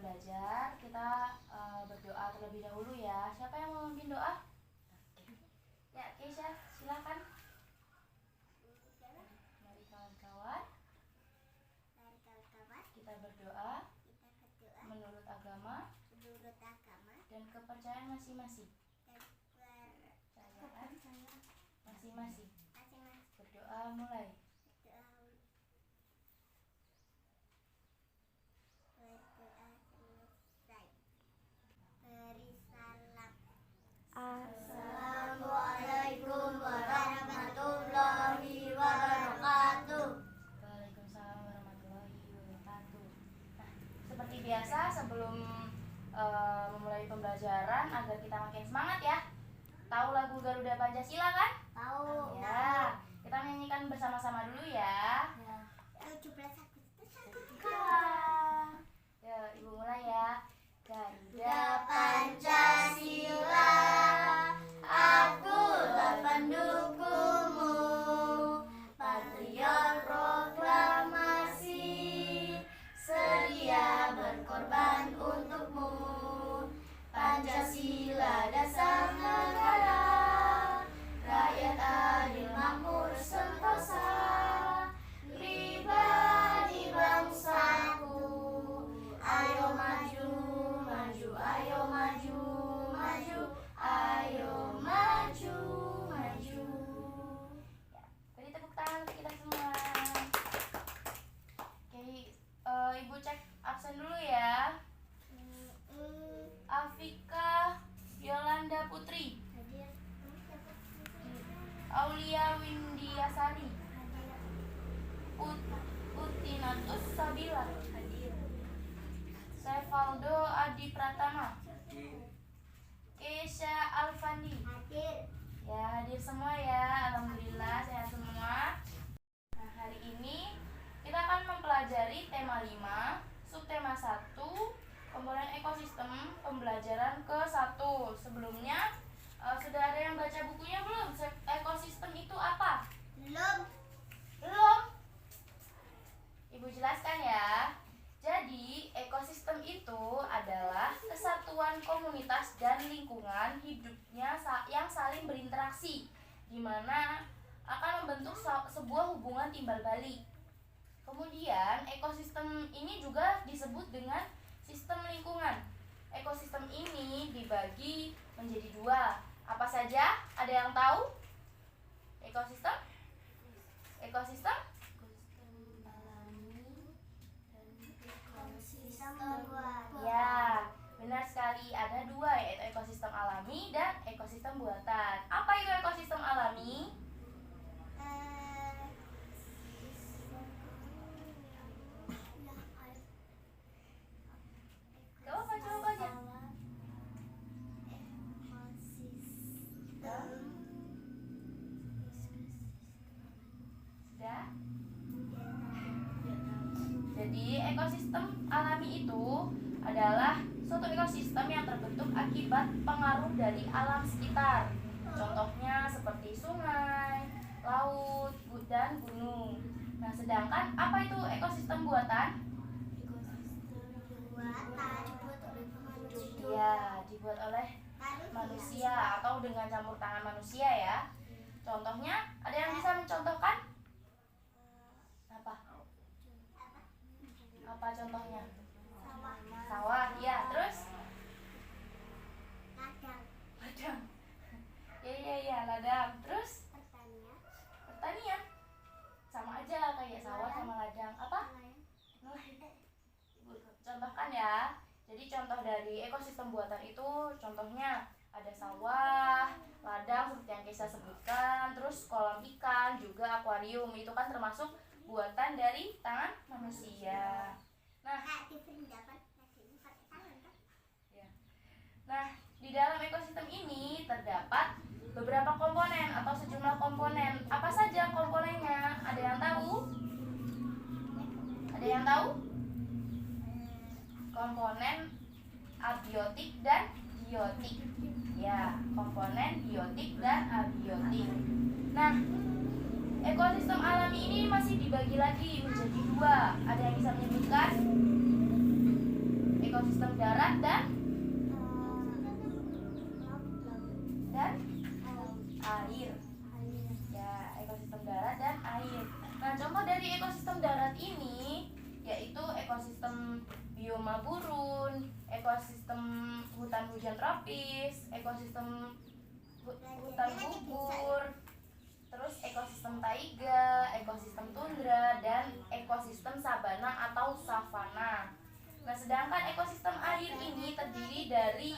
belajar, kita berdoa terlebih dahulu ya. Siapa yang mau memimpin doa? Ya, Keisha, silakan. Mari kawan-kawan, kita berdoa menurut agama dan kepercayaan masing-masing. Berdoa mulai. Assalamualaikum warahmatullahi wabarakatuh. Waalaikumsalam warahmatullahi wabarakatuh. Nah, seperti biasa sebelum memulai pembelajaran agar kita makin semangat ya. Tahu lagu Garuda Pancasila kan? Tahu. Ya, kita menyanyikan bersama-sama dulu ya. 17 Agustus. Ya, Ibu mulai ya. Garuda Pancasila, akulah pendukungmu, patriot proklamasi, sedia berkorban untukmu. Pancasila dasar negara, rakyat adil makmur sentosa, pribadi bangsaku. Ayo maju, maju, ayo maju, maju, ayo maju, maju. Ya, beri tepuk tangan untuk kita semua. Oke, Ibu cek absen dulu ya. Afika Yolanda Putri, Aulia Windiasari, Utinatus Sabila, Sevaldo Adi Pratama, Keisha Alfandi. Ya, hadir semua ya. Alhamdulillah sehat semua. Nah, hari ini kita akan mempelajari tema 5, subtema 1, komponen ekosistem, pembelajaran ke-1. Sebelumnya sudah ada yang baca bukunya belum? Ekosistem itu apa? Belum? Ibu jelaskan ya. Jadi, ekosistem itu adalah kesatuan komunitas dan lingkungan hidupnya yang saling berinteraksi, di mana akan membentuk sebuah hubungan timbal balik. Kemudian, ekosistem ini juga disebut dengan sistem lingkungan. Ekosistem ini dibagi menjadi 2. Apa saja? Ada yang tahu? Ekosistem? Ekosistem? Ya, benar sekali. Ada 2, yaitu ekosistem alami dan ekosistem buatan. Apa itu ekosistem alami? Coba aja. Sudah? Jadi, ekosistem alami itu adalah suatu ekosistem yang terbentuk akibat pengaruh dari alam sekitar. Contohnya seperti sungai, laut, dan gunung. Nah, sedangkan apa itu ekosistem buatan? Ya, dibuat oleh manusia atau dengan campur tangan manusia ya. Contohnya, ada yang bisa mencontohkan? Apa? Apa contohnya? Sawah, ya. Terus? Ladang. Ya, ladang. Terus? Pertanian. Sama aja kayak sawah sama ladang. Apa? Contohkan ya. Jadi contoh dari ekosistem buatan itu contohnya ada sawah, ladang seperti yang Keisha sebutkan, terus kolam ikan, juga akuarium. Itu kan termasuk buatan dari tangan manusia. Nah, di dalam ekosistem ini terdapat beberapa komponen atau sejumlah komponen. Apa saja komponennya? Ada yang tahu? Ada yang tahu? Komponen abiotik dan biotik. Ya, komponen biotik dan abiotik. Nah, ekosistem alami ini masih dibagi lagi menjadi 2. Ada yang bisa menyebutkan? Ekosistem ekosistem darat dan air. Ya, ekosistem darat dan air. Nah, contoh dari ekosistem darat ini yaitu ekosistem bioma gurun, ekosistem hutan hujan tropis, ekosistem hutan gugur, terus ekosistem taiga, ekosistem tundra, dan ekosistem sabana atau savana. Nah, sedangkan ekosistem air ini terdiri dari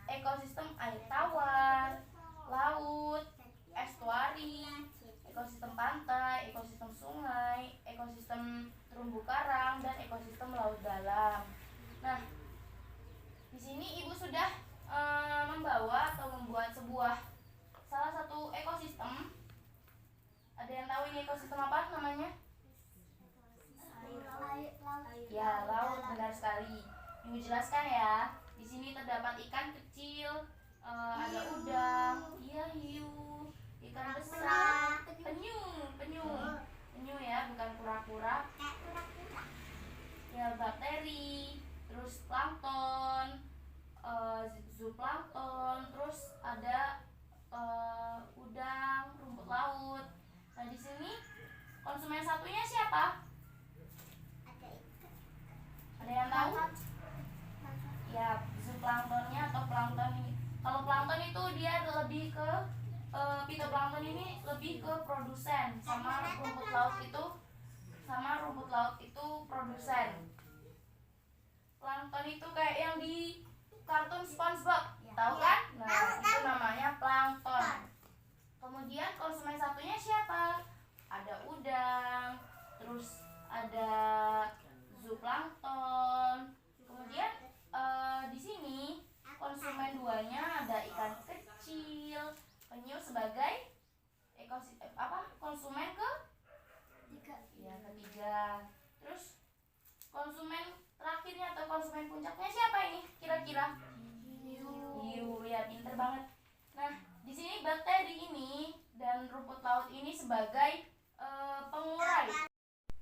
ekosistem air tawar, laut, estuari, ekosistem pantai, ekosistem sungai, ekosistem terumbu karang, dan ekosistem laut dalam. Nah, di sini Ibu sudah membawa atau membuat salah satu ekosistem. Ada yang tahu ini ekosistem apa namanya? Ya, laut, benar sekali. Ibu jelaskan ya. Di sini terdapat ikan kecil, ada udang, hiu, ikan besar, penyu ya, bukan kura-kura. Ya, bakteri, terus plankton, zooplankton, terus ada udang, rumput laut. Nah, di sini konsumen satunya siapa? Ada yang tahu? Ya, zooplanktonnya atau plankton ini. Kalau plankton itu dia lebih ke phytoplankton ini lebih ke produsen, sama rumput laut itu produsen. Plankton itu kayak yang di kartun SpongeBob, tahu kan? Nah, itu namanya plankton. Kemudian konsumen satunya siapa? Ada udang, terus ada zooplankton. Kemudian di sini konsumen duanya ada ikan kecil, penyu sebagai konsumen ketiga. Terus konsumen terakhirnya atau konsumen puncaknya siapa ini? Kira-kira? Hiu. Ya, pinter banget. Nah, di sini bakteri ini dan rumput laut ini sebagai pengurai.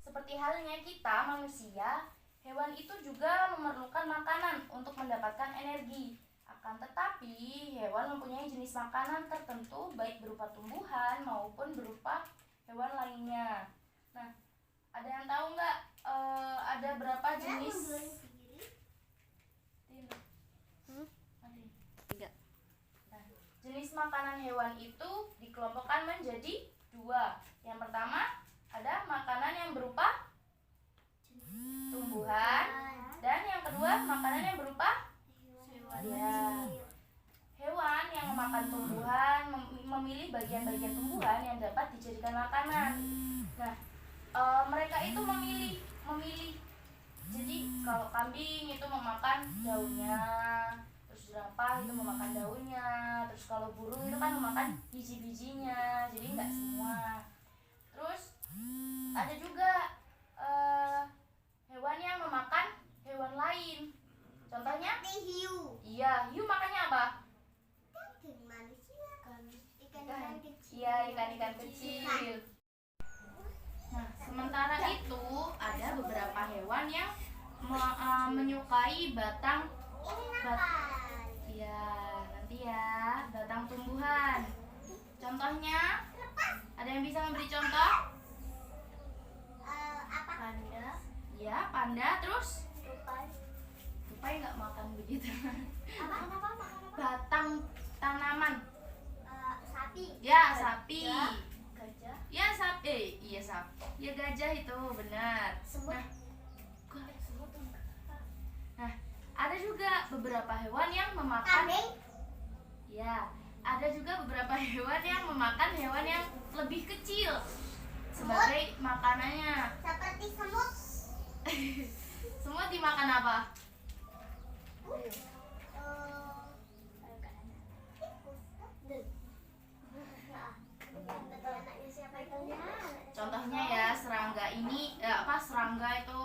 Seperti halnya kita manusia, hewan itu juga memerlukan makanan untuk mendapatkan energi. Akan tetapi, hewan mempunyai jenis makanan tertentu baik berupa tumbuhan maupun berupa hewan lainnya. Nah, ada yang tahu nggak ada berapa jenis? Jenis makanan hewan itu dikelompokkan menjadi dua. Yang pertama ada makanan yang berupa tumbuhan, dan yang kedua makanan yang berupa hewan yang memakan tumbuhan memilih bagian-bagian tumbuhan yang dapat dijadikan makanan. Nah, mereka itu memilih. Jadi kalau kambing itu memakan daunnya, terus jerapah itu memakan daunnya, terus kalau burung itu kan memakan biji-bijinya. Jadi nggak semua. Terus ada juga hewan yang memakan hewan lain. Contohnya hiu. Iya, hiu makannya apa? Ikan-ikan kecil. Nah, sementara itu ada beberapa hewan yang menyukai batang batang tumbuhan. Contohnya, ada yang bisa memberi contoh? Panda. Ya, panda. Terus? Tupai nggak makan begitu. Batang tanaman. Sapi. Ya, sapi. Gajah. Ya, sapi. Iya, sapi. Ya, gajah itu benar. Nah, ada juga beberapa hewan yang memakan. Kambing. Ya, ada juga beberapa hewan yang memakan hewan yang lebih kecil sebagai makanannya. Seperti semut. Semut dimakan apa? Contohnya ya, serangga ini serangga itu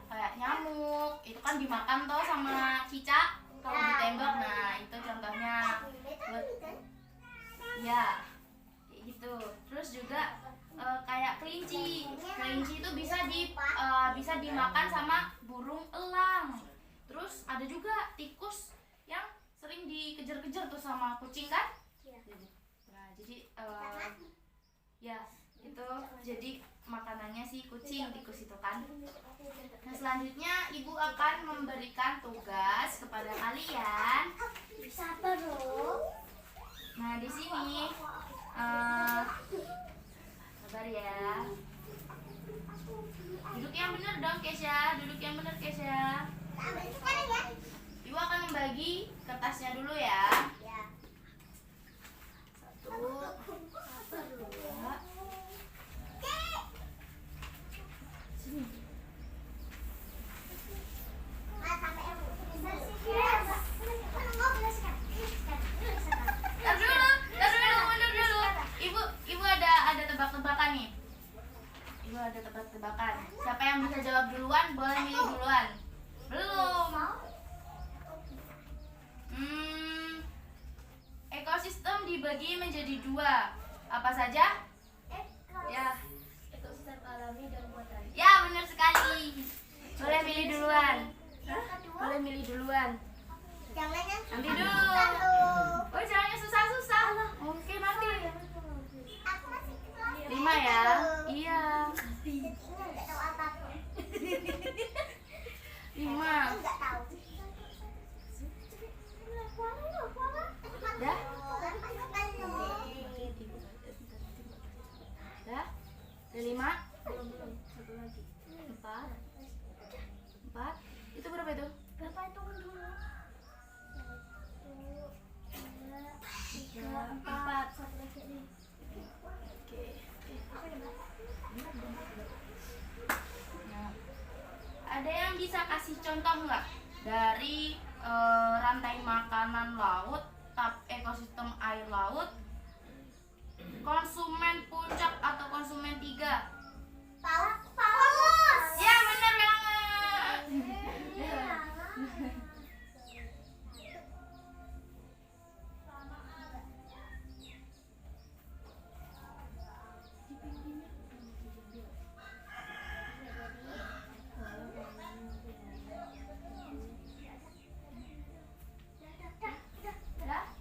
kayak nyamuk, itu kan dimakan toh sama cicak kalau ditembak. Nah, itu contohnya. Ya, kayak gitu. Terus juga kayak kelinci itu bisa dimakan sama burung elang. Terus ada juga tikus yang sering dikejar-kejar tuh sama kucing kan? Iya. Nah, jadi ya itu jadi makanannya si kucing tikus itu kan. Nah, selanjutnya ibu akan memberikan tugas kepada kalian. Sabar loh. Nah, di sini sabar ya. Duduk yang benar dong, Kesha. Duduk yang benar, Kesha. Sekarang ya. Ibu akan membagi kertasnya dulu ya. Ya. 1, 2, sini. Tar dulu, mundur dulu. Ibu ada tebak-tebakan nih. Ibu ada tebak-tebakan. Siapa yang bisa jawab duluan boleh milih duluan. Belum. Ekosistem dibagi menjadi 2. Apa saja? Ya. Ekosistem alami dan buatan. Ya, benar sekali. Boleh milih duluan. Boleh milih duluan. Jangan yang Nanti dulu. Oh, jangan yang susah-susah. Oke, nanti. Aku masih kelas 5 ya. Iya. nggak tahu apa-apa. 5. Nggak tahu. Dah? Dah? Ada 5? Belum. Satu lagi. 4. 4. Itu berapa itu? Berapa hitungan dulu? 1, 2, 3, 4. Satu lagi nih. Oke. Nah, ada yang bisa kasih contoh nggak dari rantai makanan laut, ekosistem air laut, konsumen puncak atau konsumen 3? Paus. Ya, benar banget.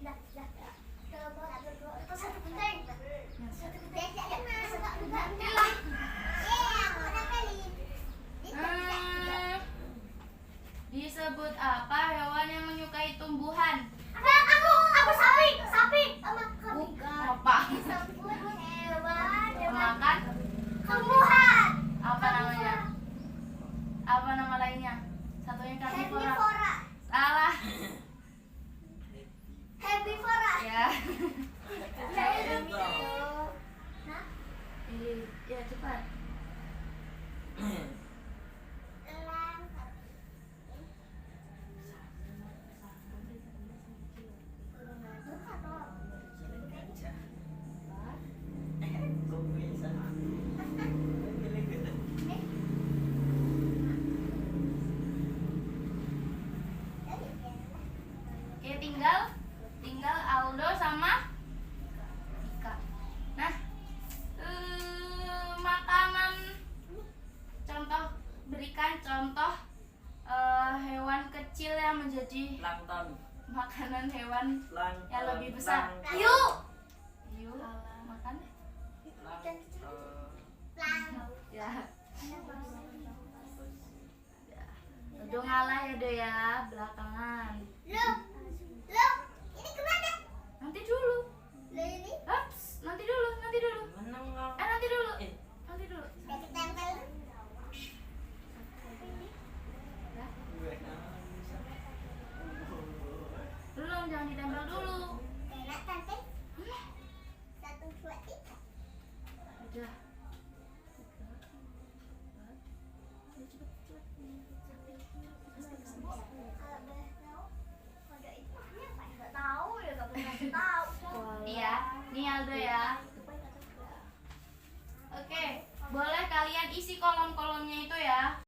Dah? Satu penting. Disebut apa hewan yang menyukai tumbuhan? Aku sapi. Apa? Disebut hewan Pemakan? tumbuhan. Apa namanya? Apa nama lainnya? Satunya karnivora. Herbivora. Salah. Herbivora. Ya. Nah, Ya, cepat. elang. Oke, tinggal Aldo sama Ika. Nah, makanan berikan contoh hewan kecil yang menjadi Plankton. makanan hewan yang lebih besar. Plankton. Hiu. Hiu makan ya. Udah ngalah ya deh ya, belakangan. Lo, ini kemana? Nanti dulu. Lo ini? Ups, nanti dulu. Menang kau. Nanti dulu. Eh. Nanti dulu. Udah ketempel. Ya. Belum, jangan ditempel dulu. Enak cantik. 1, 2, 3. Udah. Kalau boleh tahu, kode itu apa ya? Nggak tahu ya, nggak pernah tahu. Iya, nih Aldo ya. Oke, boleh kalian isi kolom-kolomnya itu ya.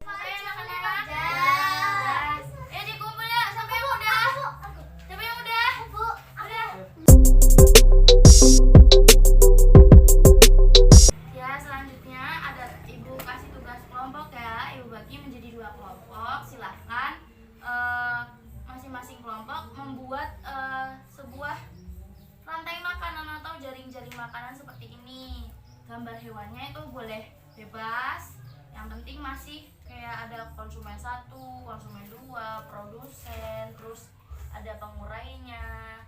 Saya makan makanan seperti ini. Gambar hewannya itu boleh bebas, yang penting masih kayak ada konsumen 1, konsumen 2, produsen, terus ada pengurainya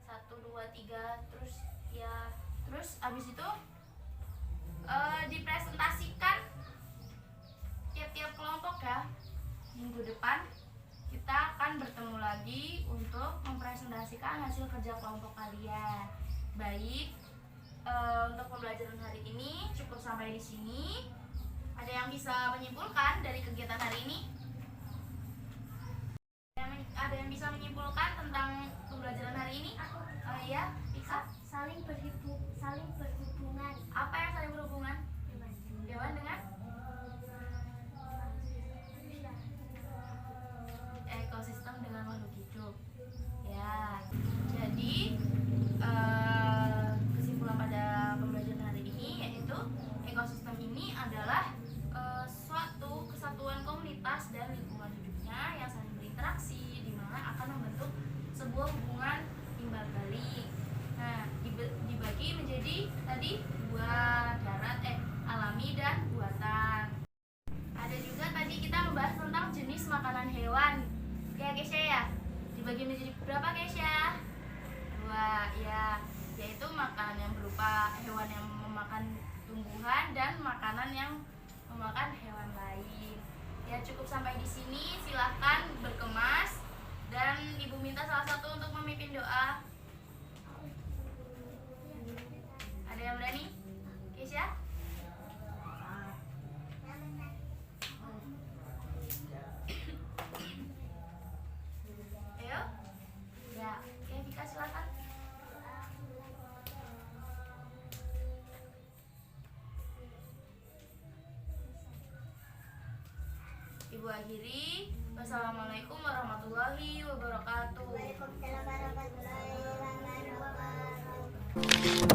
1, 2, 3, terus ya, terus abis itu dipresentasikan tiap-tiap kelompok ya. Minggu depan kita akan bertemu lagi untuk mempresentasikan hasil kerja kelompok kalian. Baik, untuk pembelajaran hari ini cukup sampai di sini. Ada yang bisa menyimpulkan dari kegiatan hari ini? Ada yang bisa menyimpulkan tentang pembelajaran hari ini? Ya, Ika. Saling berhubungan. Apa yang saling berhubungan? Hewan dengan ekosistem dengan makhluk hidup. Ya, jadi kesimpulan pada pembelajaran hari ini yaitu ekosistem ini adalah suatu kesatuan komunitas dan lingkungan hidupnya yang saling berinteraksi, di mana akan membentuk sebuah hubungan timbal balik. Nah, dibagi menjadi tadi dua, darat, alami dan buatan. Ada juga tadi kita membahas tentang jenis makanan hewan. Ya, Kesya ya? Dibagi menjadi berapa, Kesya? 2, ya, yaitu makanan yang berupa hewan yang memakan tumbuhan dan makanan yang memakan hewan lain. Ya, cukup sampai di sini. Silahkan berkemas dan Ibu minta salah satu untuk memimpin doa. Ada yang berani? Kesya? Ayo. Ya, Vika silakan. Ibu akhiri. Wassalamualaikum warahmatullahi wabarakatuh. Waalaikumsalam warahmatullahi wabarakatuh.